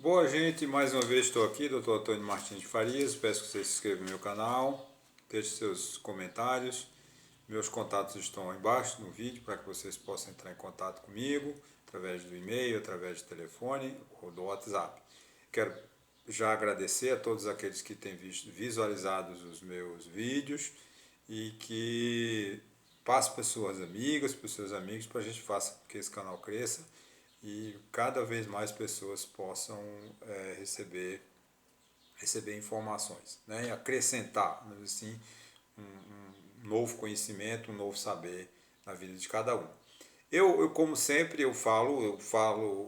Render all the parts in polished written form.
Boa, gente, mais uma vez estou aqui, Dr. Antônio Martins de Farias. Peço que você se inscreva no meu canal, deixe seus comentários. Meus contatos estão aí embaixo no vídeo para que vocês possam entrar em contato comigo através do e-mail, através do telefone ou do WhatsApp. Quero já agradecer a todos aqueles que têm visualizado os meus vídeos e que passe para suas amigas, para os seus amigos, para a gente faça que esse canal cresça e cada vez mais pessoas possam receber informações, né? E acrescentar, assim, um novo conhecimento, um novo saber na vida de cada um. Como sempre,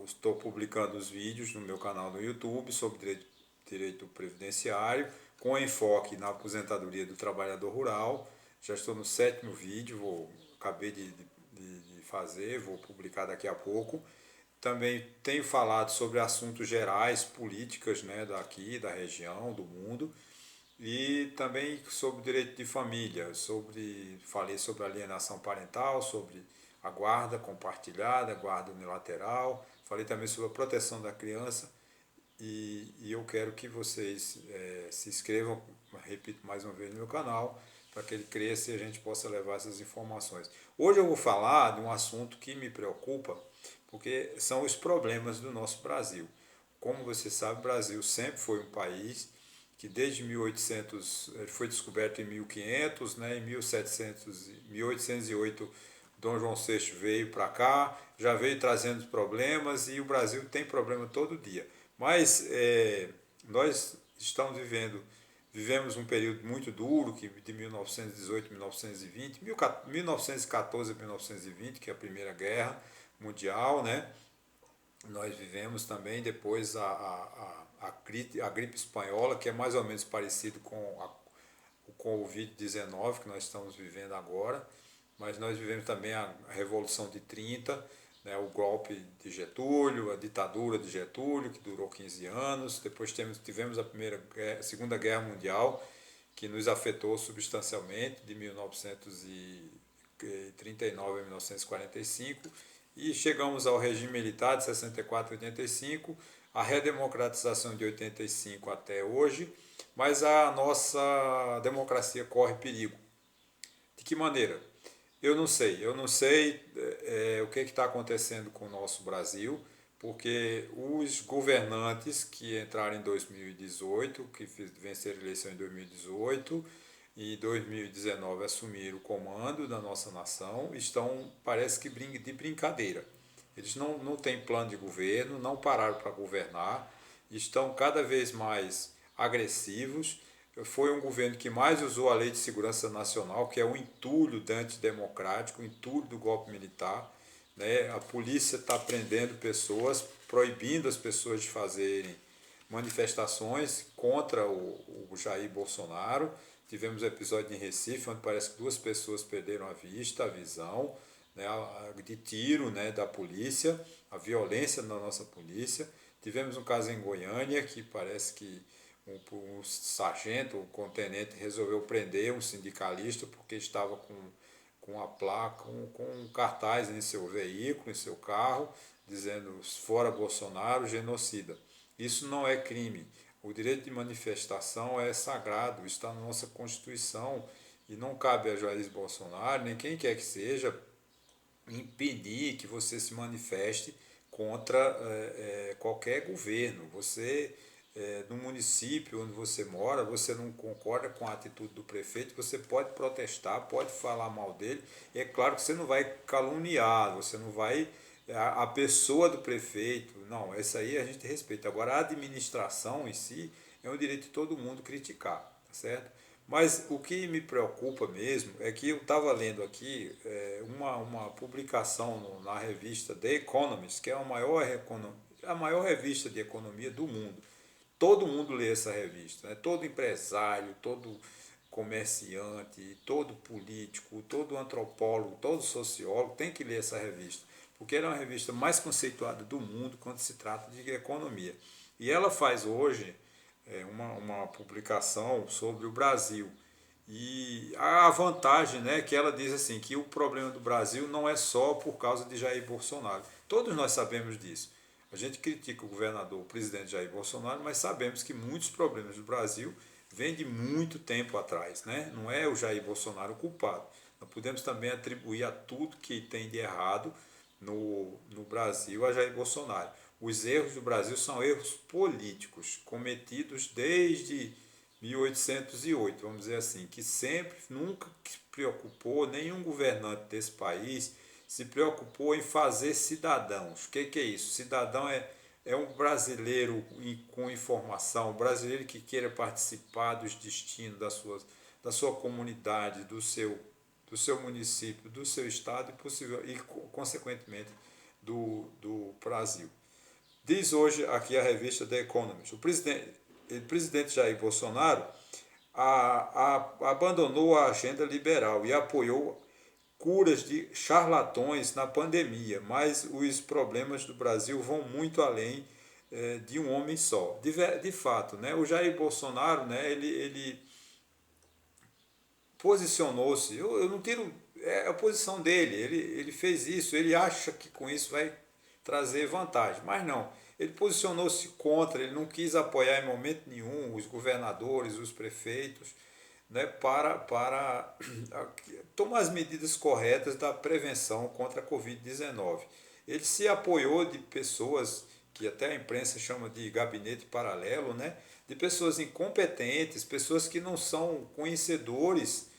estou publicando os vídeos no meu canal no YouTube sobre direito previdenciário, com enfoque na aposentadoria do trabalhador rural. Já estou no 7º vídeo, acabei de fazer, vou publicar daqui a pouco. Também tenho falado sobre assuntos gerais, políticas, né, daqui, da região, do mundo, e também sobre direito de família, falei sobre alienação parental, sobre a guarda compartilhada, guarda unilateral, falei também sobre a proteção da criança e eu quero que vocês se inscrevam, repito mais uma vez, no meu canal, para que ele cresça e a gente possa levar essas informações. Hoje eu vou falar de um assunto que me preocupa, porque são os problemas do nosso Brasil. Como você sabe, o Brasil sempre foi um país que desde 1800, ele foi descoberto em 1500, né, em 1808 Dom João VI veio para cá, já veio trazendo problemas e o Brasil tem problema todo dia. Mas nós vivemos um período muito duro, que de 1918 a 1920, 1914 a 1920, que é a Primeira Guerra Mundial, né? Nós vivemos também depois a gripe espanhola, que é mais ou menos parecido com o Covid-19 que nós estamos vivendo agora, mas nós vivemos também a Revolução de 30, né, o golpe de Getúlio, a ditadura de Getúlio, que durou 15 anos, depois tivemos a Segunda Guerra Mundial, que nos afetou substancialmente, de 1939 a 1945, e chegamos ao regime militar de 64 a 85, a redemocratização de 85 até hoje, mas a nossa democracia corre perigo. De que maneira? Eu não sei o que está acontecendo com o nosso Brasil, porque os governantes que entraram em 2018, que venceram a eleição em 2018 e 2019 assumiram o comando da nossa nação, estão, parece que de brincadeira. Eles não têm plano de governo, não pararam para governar, estão cada vez mais agressivos. Foi um governo que mais usou a Lei de Segurança Nacional, que é um entulho antidemocrático, um entulho do golpe militar. Né? A polícia está prendendo pessoas, proibindo as pessoas de fazerem manifestações contra o Jair Bolsonaro. Tivemos um episódio em Recife, onde parece que 2 pessoas perderam a vista, a visão, né, de tiro, né, da polícia, a violência da nossa polícia. Tivemos um caso em Goiânia, que parece que um sargento, um tenente resolveu prender um sindicalista porque estava com a placa, com um cartaz em seu veículo, em seu carro, dizendo fora Bolsonaro, genocida. Isso não é crime. O direito de manifestação é sagrado, está na nossa Constituição e não cabe a Jair Bolsonaro, nem quem quer que seja, impedir que você se manifeste contra qualquer governo. Você, no município onde você mora, você não concorda com a atitude do prefeito, você pode protestar, pode falar mal dele, e é claro que você não vai caluniar, você não vai a pessoa do prefeito, não, essa aí a gente respeita. Agora, a administração em si é um direito de todo mundo criticar, tá certo? Mas o que me preocupa mesmo é que eu estava lendo aqui uma publicação na revista The Economist, que é a maior revista de economia do mundo. Todo mundo lê essa revista, né? Todo empresário, todo comerciante, todo político, todo antropólogo, todo sociólogo tem que ler essa revista, porque ela é uma revista mais conceituada do mundo quando se trata de economia. E ela faz hoje uma publicação sobre o Brasil. E a vantagem, né, que ela diz assim, que o problema do Brasil não é só por causa de Jair Bolsonaro. Todos nós sabemos disso. A gente critica o governador, o presidente Jair Bolsonaro, mas sabemos que muitos problemas do Brasil vêm de muito tempo atrás, né? Não é o Jair Bolsonaro o culpado. Nós podemos também atribuir a tudo que tem de errado no Brasil a Jair Bolsonaro. Os erros do Brasil são erros políticos, cometidos desde 1808, vamos dizer assim, que sempre, nunca se preocupou, nenhum governante desse país se preocupou em fazer cidadãos. O que é isso? Cidadão é um brasileiro com informação, um brasileiro que queira participar dos destinos da sua comunidade, do seu município, do seu estado e, possível, e consequentemente, do Brasil. Diz hoje aqui a revista The Economist, o presidente Jair Bolsonaro abandonou a agenda liberal e apoiou curas de charlatões na pandemia, mas os problemas do Brasil vão muito além de um homem só. De fato, né, o Jair Bolsonaro, né, ele posicionou-se, eu não tiro a posição dele, ele fez isso, ele acha que com isso vai trazer vantagem, mas não. Ele posicionou-se contra, ele não quis apoiar em momento nenhum os governadores, os prefeitos, né, para tomar as medidas corretas da prevenção contra a Covid-19. Ele se apoiou de pessoas que até a imprensa chama de gabinete paralelo, né, de pessoas incompetentes, pessoas que não são conhecedores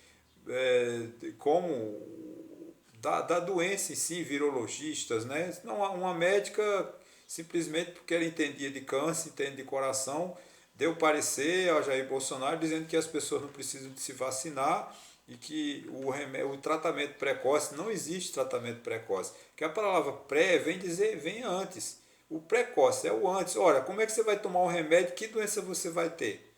como da doença em si, virologistas, né? Não, uma médica, simplesmente porque ela entendia de câncer, entende de coração, deu parecer ao Jair Bolsonaro dizendo que as pessoas não precisam de se vacinar e que o tratamento precoce, não existe tratamento precoce, que a palavra pré vem antes. O precoce é o antes. Ora, como é que você vai tomar um remédio? Que doença você vai ter?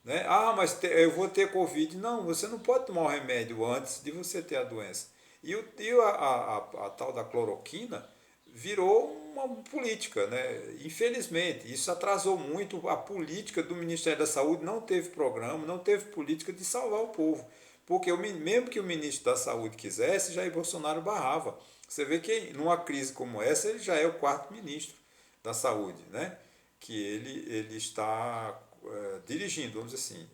Né? Ah, mas eu vou ter Covid. Não, você não pode tomar o remédio antes de você ter a doença. A tal da cloroquina virou uma política, né? Infelizmente, isso atrasou muito a política do Ministério da Saúde, não teve programa, não teve política de salvar o povo. Porque mesmo que o ministro da Saúde quisesse, Jair Bolsonaro barrava. Você vê que numa crise como essa, ele já é o quarto ministro da Saúde, né? Que ele está dirigindo, vamos dizer assim.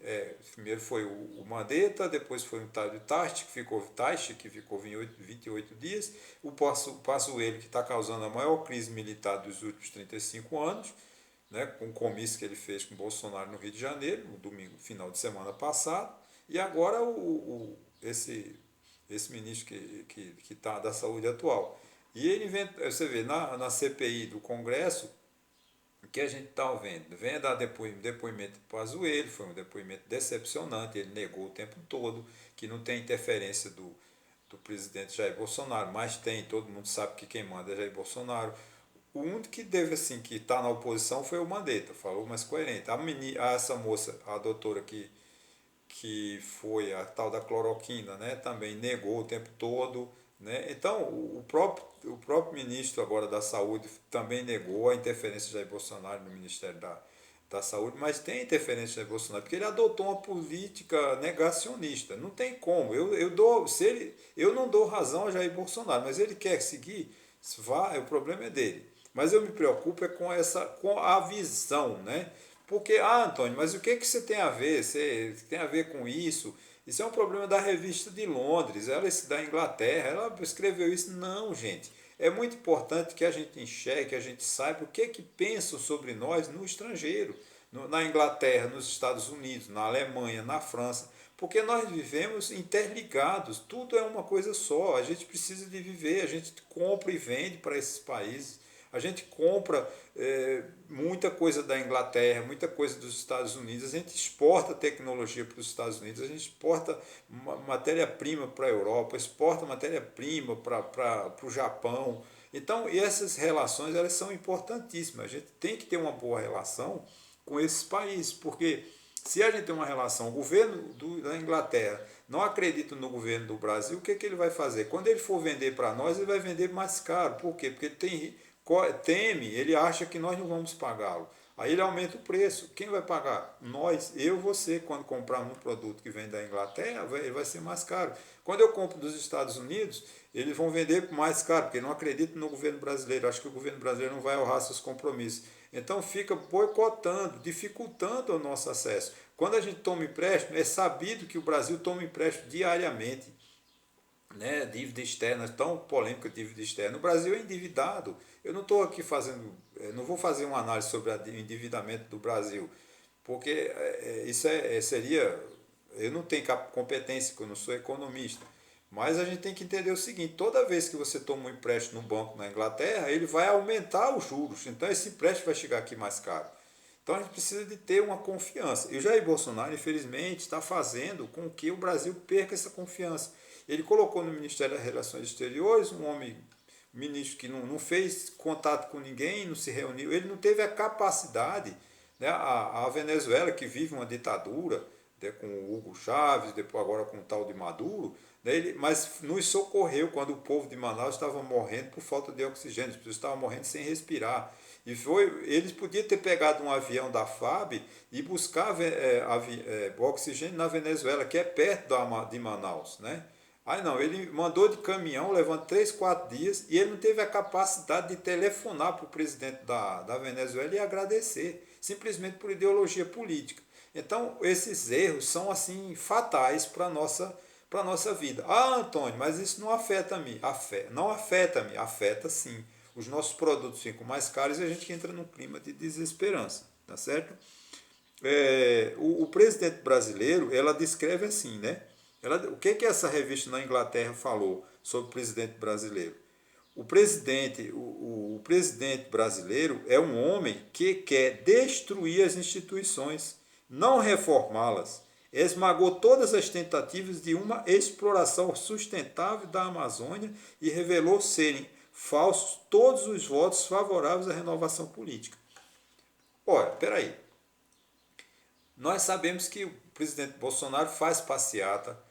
Primeiro foi o Mandetta, depois foi o Taixe, que ficou 28 dias, o Pazuello, que está causando a maior crise militar dos últimos 35 anos, né, com o comício que ele fez com o Bolsonaro no Rio de Janeiro, no domingo, final de semana passado, e agora esse ministro que está da saúde atual. E ele você vê, na CPI do Congresso, o que a gente está vendo? Vem dar depoimento do Pazuello, foi um depoimento decepcionante, ele negou o tempo todo que não tem interferência do presidente Jair Bolsonaro, mas tem, todo mundo sabe que quem manda é Jair Bolsonaro. O único que deve, assim, que está na oposição foi o Mandetta, falou mais coerente. Essa moça, a doutora que foi a tal da cloroquina, né, também negou o tempo todo, né? Então, o próprio ministro agora da Saúde também negou a interferência de Jair Bolsonaro no Ministério da Saúde, mas tem interferência de Jair Bolsonaro, porque ele adotou uma política negacionista. Não tem como. Eu não dou razão a Jair Bolsonaro, mas ele quer seguir, o problema é dele. Mas eu me preocupo com a visão, né? Porque, Antônio, mas o que você tem a ver? Você tem a ver com isso? Isso é um problema da revista de Londres, ela é da Inglaterra, ela escreveu isso. Não, gente. É muito importante que a gente enxergue, que a gente saiba o que pensam sobre nós no estrangeiro, na Inglaterra, nos Estados Unidos, na Alemanha, na França, porque nós vivemos interligados, tudo é uma coisa só, a gente precisa de viver, a gente compra e vende para esses países. A gente compra muita coisa da Inglaterra, muita coisa dos Estados Unidos, a gente exporta tecnologia para os Estados Unidos, a gente exporta matéria-prima para a Europa, exporta matéria-prima para o Japão. Então, essas relações elas são importantíssimas. A gente tem que ter uma boa relação com esses países, porque se a gente tem uma relação, o governo da Inglaterra não acredita no governo do Brasil, o que ele vai fazer? Quando ele for vender para nós, ele vai vender mais caro. Por quê? Porque ele teme, ele acha que nós não vamos pagá-lo. Aí ele aumenta o preço. Quem vai pagar? Nós, eu, você, quando comprarmos um produto que vem da Inglaterra, ele vai ser mais caro. Quando eu compro dos Estados Unidos, eles vão vender mais caro, porque não acreditam no governo brasileiro. Acho que o governo brasileiro não vai honrar seus compromissos. Então fica boicotando, dificultando o nosso acesso. Quando a gente toma empréstimo, é sabido que o Brasil toma empréstimo diariamente, né? Dívida externa, tão polêmica dívida externa. O Brasil é endividado. Eu não estou aqui fazendo, não vou fazer uma análise sobre o endividamento do Brasil, porque isso seria, eu não tenho competência, porque eu não sou economista. Mas a gente tem que entender o seguinte: toda vez que você toma um empréstimo no banco na Inglaterra, ele vai aumentar os juros. Então esse empréstimo vai chegar aqui mais caro. Então a gente precisa de ter uma confiança. E o Jair Bolsonaro, infelizmente, está fazendo com que o Brasil perca essa confiança. Ele colocou no Ministério das Relações Exteriores um homem, ministro que não fez contato com ninguém, não se reuniu, ele não teve a capacidade, né? A Venezuela, que vive uma ditadura, né, com o Hugo Chávez, depois agora com o tal de Maduro, né, mas nos socorreu quando o povo de Manaus estava morrendo por falta de oxigênio, as pessoas estavam morrendo sem respirar. E eles podiam ter pegado um avião da FAB e buscar oxigênio na Venezuela, que é perto de Manaus, né? Aí não, ele mandou de caminhão, levando 3, 4 dias, e ele não teve a capacidade de telefonar para o presidente da Venezuela e agradecer, simplesmente por ideologia política. Então, esses erros são, assim, fatais para a nossa vida. Ah, Antônio, mas isso não afeta a mim. Não afeta-me, afeta sim. Os nossos produtos ficam mais caros e a gente entra num clima de desesperança, tá certo? O presidente brasileiro, ela descreve assim, né? O que essa revista na Inglaterra falou sobre o presidente brasileiro? O presidente brasileiro é um homem que quer destruir as instituições, não reformá-las. Esmagou todas as tentativas de uma exploração sustentável da Amazônia e revelou serem falsos todos os votos favoráveis à renovação política. Ora, peraí. Nós sabemos que o presidente Bolsonaro faz passeata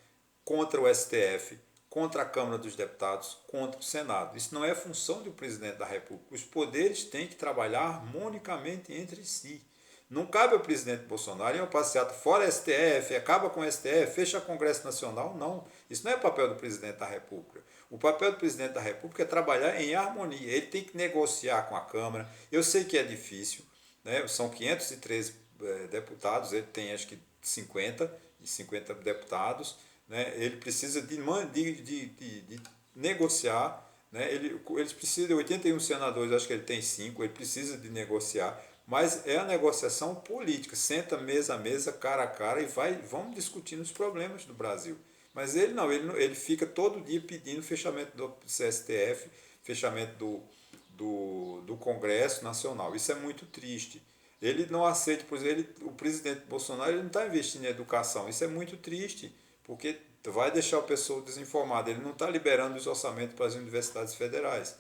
contra o STF, contra a Câmara dos Deputados, contra o Senado. Isso não é função do presidente da República. Os poderes têm que trabalhar harmonicamente entre si. Não cabe ao presidente Bolsonaro ir uma passeata fora STF, acaba com o STF, fecha o Congresso Nacional. Não. Isso não é papel do presidente da República. O papel do presidente da República é trabalhar em harmonia. Ele tem que negociar com a Câmara. Eu sei que é difícil, né? São 513 deputados, ele tem acho que 50 deputados, né? Ele precisa de negociar, né? Eles precisam de 81 senadores, acho que ele tem 5, ele precisa de negociar, mas é a negociação política, senta mesa a mesa, cara a cara e vamos discutindo os problemas do Brasil. Mas ele não, ele fica todo dia pedindo fechamento do STF, fechamento do Congresso Nacional. Isso é muito triste. Ele não aceita, por exemplo, o presidente Bolsonaro ele não está investindo em educação. Isso é muito triste, porque vai deixar o pessoal desinformado. Ele não está liberando os orçamentos para as universidades federais.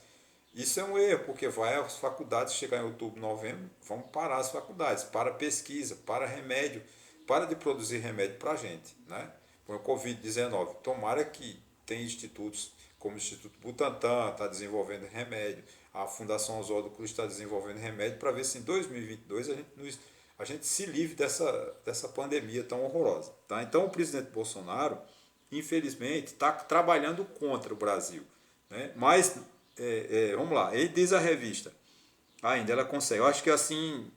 Isso é um erro, porque vai às faculdades, chegar em outubro, novembro, vão parar as faculdades, para pesquisa, para remédio, para de produzir remédio para a gente, né? Com o Covid-19. Tomara que tenha institutos como o Instituto Butantan está desenvolvendo remédio, a Fundação Oswaldo Cruz está desenvolvendo remédio para ver se em 2022 a gente se livre dessa pandemia tão horrorosa. Tá? Então o presidente Bolsonaro, infelizmente, está trabalhando contra o Brasil. Né? Mas, vamos lá, ele diz a revista, ainda ela consegue, eu acho que assim,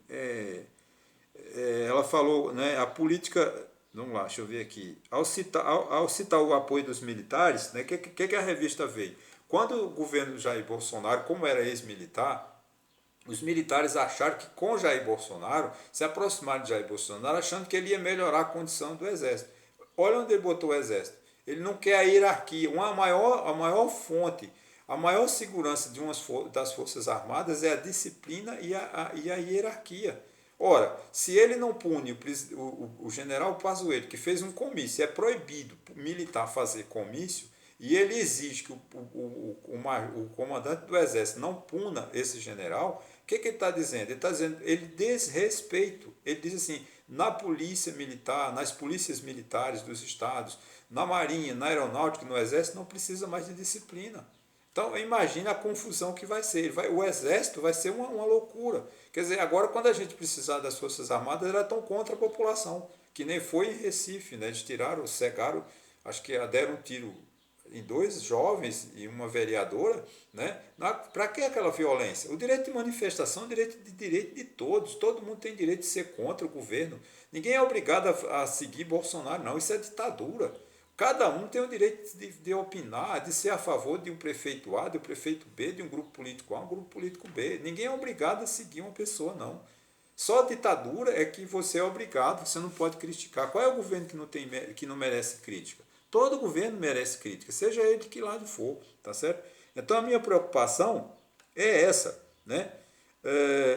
ela falou, né, a política... Vamos lá, deixa eu ver aqui. Ao citar o apoio dos militares, né, que a revista veio? Quando o governo Jair Bolsonaro, como era ex-militar, os militares acharam que com Jair Bolsonaro, se aproximaram de Jair Bolsonaro, achando que ele ia melhorar a condição do Exército. Olha onde ele botou o Exército. Ele não quer a hierarquia. A maior fonte, a maior segurança das Forças Armadas é a disciplina e a hierarquia. Ora, se ele não pune o general Pazuello, que fez um comício, é proibido militar fazer comício, e ele exige que o comandante do Exército não puna esse general, o que ele está dizendo? Ele está dizendo, ele desrespeito. Ele diz assim, na polícia militar, nas polícias militares dos estados, na marinha, na aeronáutica, no Exército, não precisa mais de disciplina. Então, imagina a confusão que vai ser. O exército vai ser uma loucura. Quer dizer, agora, quando a gente precisar das Forças Armadas, elas estão contra a população, que nem foi em Recife, né? Eles tiraram, cegaram, acho que deram um tiro em dois jovens e uma vereadora, né? Para que aquela violência? O direito de manifestação é um direito de todos. Todo mundo tem direito de ser contra o governo. Ninguém é obrigado a seguir Bolsonaro, não. Isso é ditadura. Cada um tem o direito de opinar, de ser a favor de um prefeito A, de um prefeito B, de um grupo político A, um grupo político B. Ninguém é obrigado a seguir uma pessoa, não. Só a ditadura é que você é obrigado, você não pode criticar. Qual é o governo que não merece crítica? Todo governo merece crítica, seja ele de que lado for, tá certo? Então a minha preocupação é essa, né?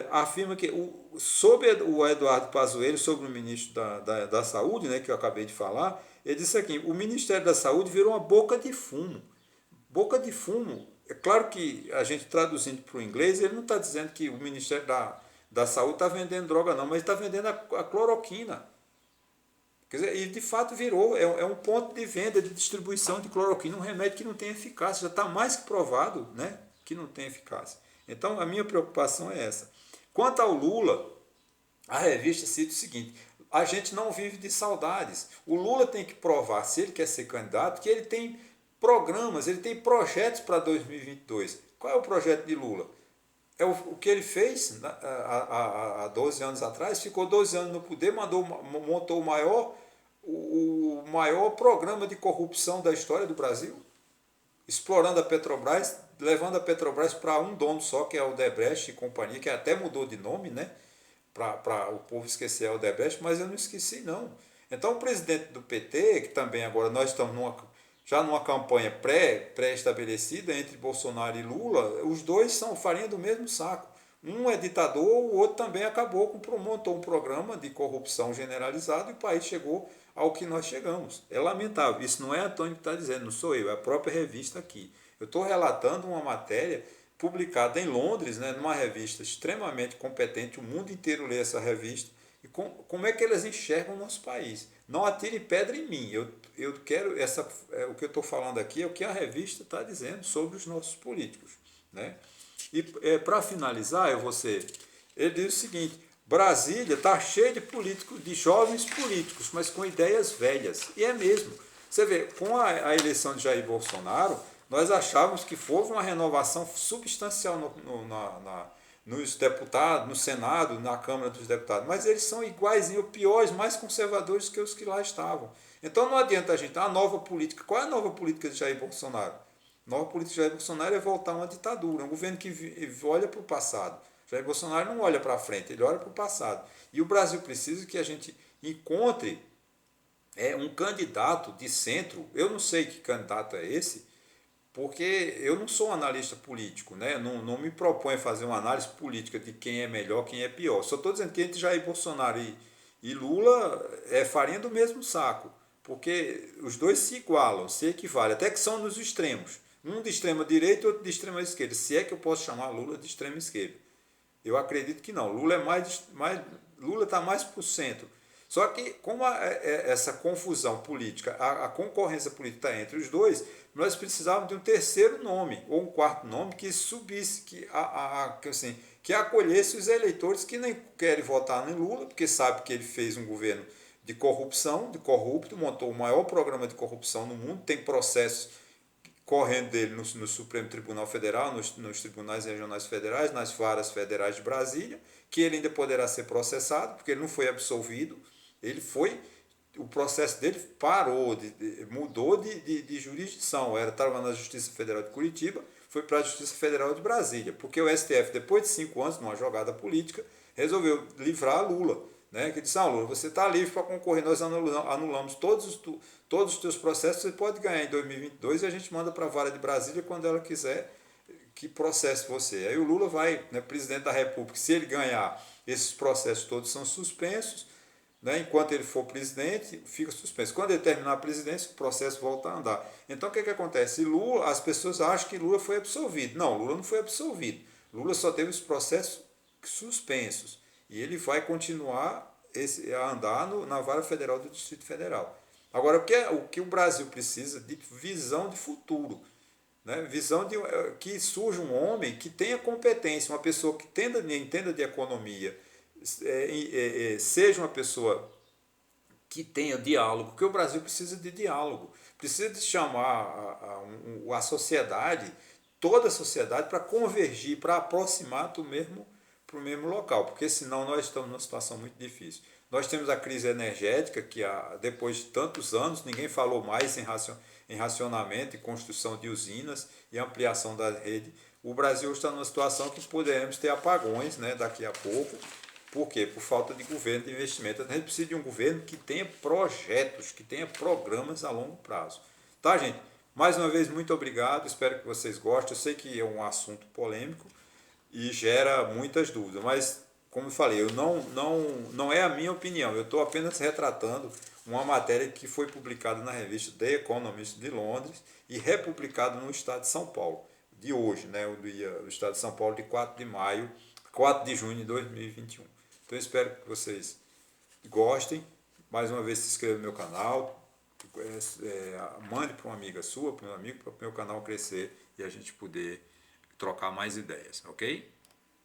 Afirma que sobre o Eduardo Pazuello, sobre o ministro da Saúde, né, que eu acabei de falar, ele disse aqui, o Ministério da Saúde virou uma boca de fumo. Boca de fumo, é claro que a gente traduzindo para o inglês, ele não está dizendo que o Ministério da Saúde está vendendo droga não, mas está vendendo a cloroquina. Quer dizer, e de fato virou, é um ponto de venda, de distribuição de cloroquina, um remédio que não tem eficácia, já está mais que provado, né, que não tem eficácia. Então a minha preocupação é essa. Quanto ao Lula, a revista cita o seguinte, a gente não vive de saudades. O Lula tem que provar, se ele quer ser candidato, que ele tem programas, ele tem projetos para 2022. Qual é o projeto de Lula? É o que ele fez há 12 anos atrás, ficou 12 anos no poder, montou o maior programa de corrupção da história do Brasil, explorando a Petrobras, levando a Petrobras para um dono só, que é o Odebrecht e companhia, que até mudou de nome, né? Para o povo esquecer a Odebrecht, mas eu não esqueci não. Então o presidente do PT, que também agora nós estamos já numa campanha pré-estabelecida entre Bolsonaro e Lula, os dois são farinha do mesmo saco. Um é ditador, o outro também montou um programa de corrupção generalizado e o país chegou ao que nós chegamos. É lamentável. Isso não é Antônio que está dizendo, não sou eu, é a própria revista aqui. Eu estou relatando uma matéria publicada em Londres, né, numa revista extremamente competente, o mundo inteiro lê essa revista, e como é que eles enxergam o nosso país. Não atire pedra em mim, eu quero, o que eu estou falando aqui é o que a revista está dizendo sobre os nossos políticos. Né? E para finalizar, ele diz o seguinte, Brasília está cheia de políticos, de jovens políticos, mas com ideias velhas, e é mesmo. Você vê, com a eleição de Jair Bolsonaro, nós achávamos que houve uma renovação substancial nos deputados, no Senado, na Câmara dos Deputados, mas eles são iguaizinhos, piores, mais conservadores que os que lá estavam. Então não adianta a gente, a nova política, qual é a nova política de Jair Bolsonaro? A nova política de Jair Bolsonaro é voltar a uma ditadura, um governo que olha para o passado. Jair Bolsonaro não olha para frente, ele olha para o passado. E o Brasil precisa que a gente encontre um candidato de centro, eu não sei que candidato é esse, porque eu não sou um analista político, né? Não me proponho fazer uma análise política de quem é melhor, quem é pior. Só estou dizendo que entre Jair Bolsonaro e Lula é farinha do mesmo saco, porque os dois se igualam, se equivalem, até que são nos extremos. Um de extrema direita e outro de extrema esquerda, se é que eu posso chamar Lula de extrema esquerda. Eu acredito que não. Lula Lula está mais para o centro. Só que, como essa confusão política, a concorrência política está entre os dois, nós precisávamos de um terceiro nome, ou um quarto nome, que subisse, que acolhesse os eleitores que nem querem votar em Lula, porque sabe que ele fez um governo de corrupção, de corrupto, montou o maior programa de corrupção no mundo, tem processos correndo dele no Supremo Tribunal Federal, nos tribunais regionais federais, nas varas federais de Brasília, que ele ainda poderá ser processado, porque ele não foi absolvido, o processo dele mudou de jurisdição, estava na Justiça Federal de Curitiba, foi para a Justiça Federal de Brasília, porque o STF, depois de 5 anos, numa jogada política, resolveu livrar Lula, né? Que disse, Lula, você está livre para concorrer, nós anulamos todos os teus processos, você pode ganhar em 2022 e a gente manda para a vara de Brasília quando ela quiser que processe você. Aí o Lula vai, né, presidente da República, se ele ganhar, esses processos todos são suspensos, né? Enquanto ele for presidente, fica suspenso. Quando ele terminar a presidência, o processo volta a andar. Então o que acontece? As pessoas acham que Lula foi absolvido. Não, Lula não foi absolvido. Lula só teve os processos suspensos. E ele vai continuar a andar na vara federal do Distrito Federal. Agora, o que o Brasil precisa de visão de futuro. né? Visão de que surja um homem que tenha competência, uma pessoa que entenda de economia, seja uma pessoa que tenha diálogo, porque o Brasil precisa de diálogo, precisa de chamar a sociedade, toda a sociedade, para convergir, para aproximar para o mesmo local, porque senão nós estamos numa situação muito difícil. Nós temos a crise energética, que depois de tantos anos ninguém falou mais em racionamento e construção de usinas e ampliação da rede. O Brasil está numa situação que poderemos ter apagões, né, daqui a pouco. Por quê? Por falta de governo, de investimento. A gente precisa de um governo que tenha projetos, que tenha programas a longo prazo. Tá, gente? Mais uma vez, muito obrigado. Espero que vocês gostem. Eu sei que é um assunto polêmico e gera muitas dúvidas, mas, como eu falei, não é a minha opinião. Eu estou apenas retratando uma matéria que foi publicada na revista The Economist de Londres e republicada no estado de São Paulo, de hoje, né? O estado de São Paulo, de 4 de junho de 2021. Então eu espero que vocês gostem. Mais uma vez se inscreva no meu canal, mande para uma amiga sua, para um amigo, para o meu canal crescer e a gente poder trocar mais ideias, ok?